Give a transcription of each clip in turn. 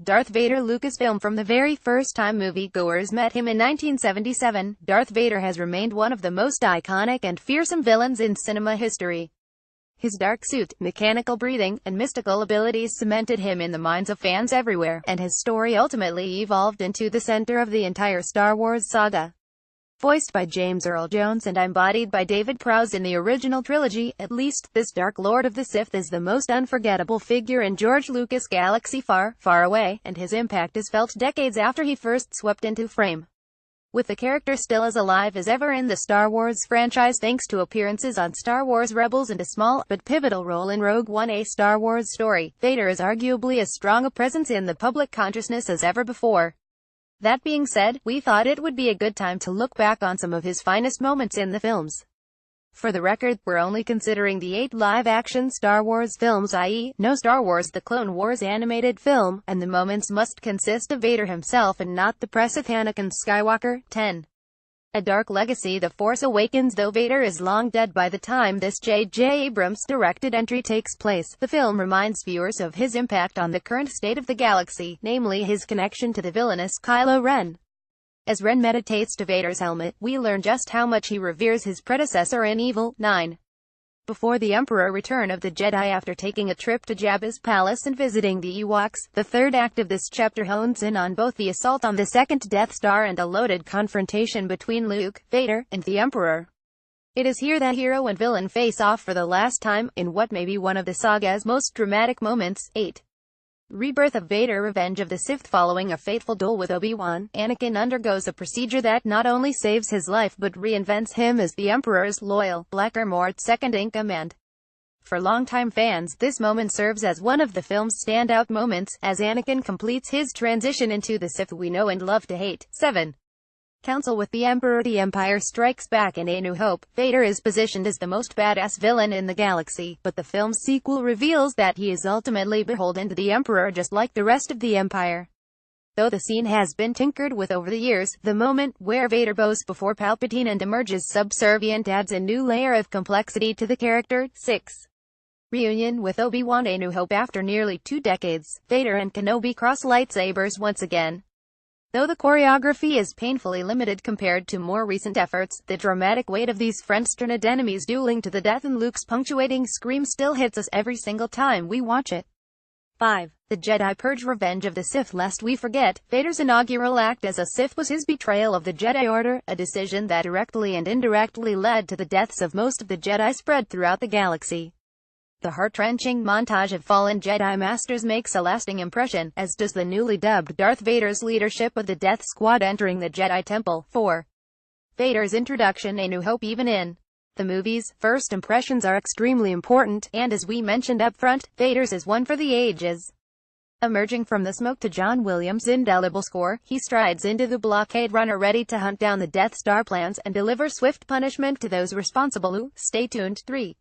Darth Vader Lucasfilm From the very first time moviegoers met him in 1977, Darth Vader has remained one of the most iconic and fearsome villains in cinema history. His dark suit, mechanical breathing, and mystical abilities cemented him in the minds of fans everywhere, and his story ultimately evolved into the center of the entire Star Wars saga. Voiced by James Earl Jones and embodied by David Prowse in the original trilogy, at least, this Dark Lord of the Sith is the most unforgettable figure in George Lucas' galaxy far, far away, and his impact is felt decades after he first swept into frame. With the character still as alive as ever in the Star Wars franchise thanks to appearances on Star Wars Rebels and a small, but pivotal role in Rogue One, a Star Wars story, Vader is arguably as strong a presence in the public consciousness as ever before. That being said, we thought it would be a good time to look back on some of his finest moments in the films. For the record, we're only considering the 8 live-action Star Wars films, i.e., no Star Wars The Clone Wars animated film, and the moments must consist of Vader himself and not the press of Anakin Skywalker. 10. A Dark Legacy. The Force Awakens. Though Vader is long dead by the time this J.J. Abrams directed entry takes place, the film reminds viewers of his impact on the current state of the galaxy, namely his connection to the villainous Kylo Ren. As Ren meditates to Vader's helmet, we learn just how much he reveres his predecessor in evil. 9. Before the Emperor. Return of the Jedi. After taking a trip to Jabba's palace and visiting the Ewoks, the third act of this chapter hones in on both the assault on the second Death Star and a loaded confrontation between Luke, Vader, and the Emperor. It is here that hero and villain face off for the last time, in what may be one of the saga's most dramatic moments. 8. Rebirth of Vader. Revenge of the Sith. Following a fateful duel with Obi-Wan, Anakin undergoes a procedure that not only saves his life but reinvents him as the Emperor's loyal, black-armored second-in-command. For longtime fans, this moment serves as one of the film's standout moments, as Anakin completes his transition into the Sith we know and love to hate. 7. Council with the Emperor. The Empire Strikes Back. In A New Hope, Vader is positioned as the most badass villain in the galaxy, but the film's sequel reveals that he is ultimately beholden to the Emperor just like the rest of the Empire. Though the scene has been tinkered with over the years, the moment where Vader bows before Palpatine and emerges subservient adds a new layer of complexity to the character. 6. Reunion with Obi-Wan. A New Hope. After nearly 2 decades, Vader and Kenobi cross lightsabers once again. Though the choreography is painfully limited compared to more recent efforts, the dramatic weight of these friend-turned enemies dueling to the death and Luke's punctuating scream still hits us every single time we watch it. 5. The Jedi Purge. Revenge of the Sith. Lest we forget, Vader's inaugural act as a Sith was his betrayal of the Jedi Order, a decision that directly and indirectly led to the deaths of most of the Jedi spread throughout the galaxy. The heart-wrenching montage of fallen Jedi Masters makes a lasting impression, as does the newly dubbed Darth Vader's leadership of the Death Squad entering the Jedi Temple. 4. Vader's introduction. A New Hope. Even in the movies, first impressions are extremely important, and as we mentioned up front, Vader's is one for the ages. Emerging from the smoke to John Williams' indelible score, he strides into the blockade runner ready to hunt down the Death Star plans and deliver swift punishment to those responsible. Stay tuned. 3.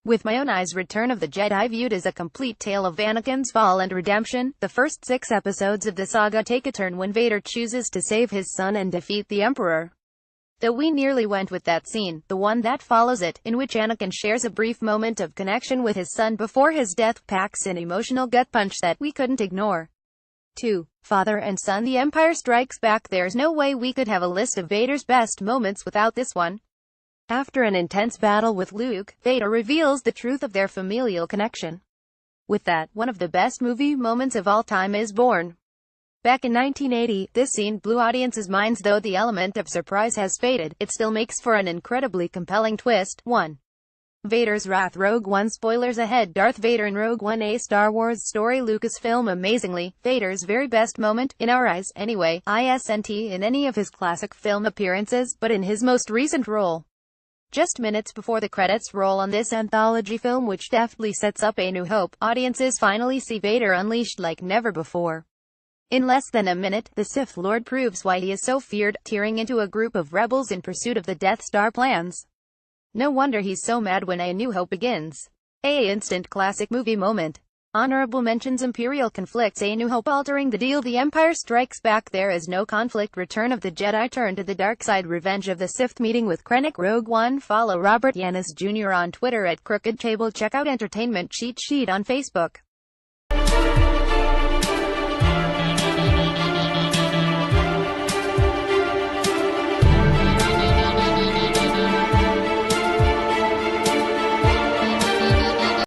With my own eyes. Return of the Jedi. Viewed as a complete tale of Anakin's fall and redemption, the first 6 episodes of the saga take a turn when Vader chooses to save his son and defeat the Emperor. Though we nearly went with that scene, the one that follows it, in which Anakin shares a brief moment of connection with his son before his death, packs an emotional gut punch that we couldn't ignore. 2. Father and Son. The Empire Strikes Back. There's no way we could have a list of Vader's best moments without this one. After an intense battle with Luke, Vader reveals the truth of their familial connection. With that, one of the best movie moments of all time is born. Back in 1980, this scene blew audiences' minds. Though the element of surprise has faded, it still makes for an incredibly compelling twist. 1. Vader's Wrath. Rogue One. Spoilers ahead. Darth Vader in Rogue One, a Star Wars story. Lucasfilm. Amazingly, Vader's very best moment, in our eyes, anyway, isn't in any of his classic film appearances, but in his most recent role. Just minutes before the credits roll on this anthology film, which deftly sets up A New Hope, audiences finally see Vader unleashed like never before. In less than a minute, the Sith Lord proves why he is so feared, tearing into a group of rebels in pursuit of the Death Star plans. No wonder he's so mad when A New Hope begins. A instant classic movie moment. Honorable mentions. Imperial conflicts. A New Hope. Altering the deal. The Empire Strikes Back. There is no conflict. Return of the Jedi. Turn to the dark side. Revenge of the Sith. Meeting with Krennic. Rogue One. Follow Robert Yanis Jr. on Twitter at Crooked Table. Check out Entertainment Cheat Sheet on Facebook.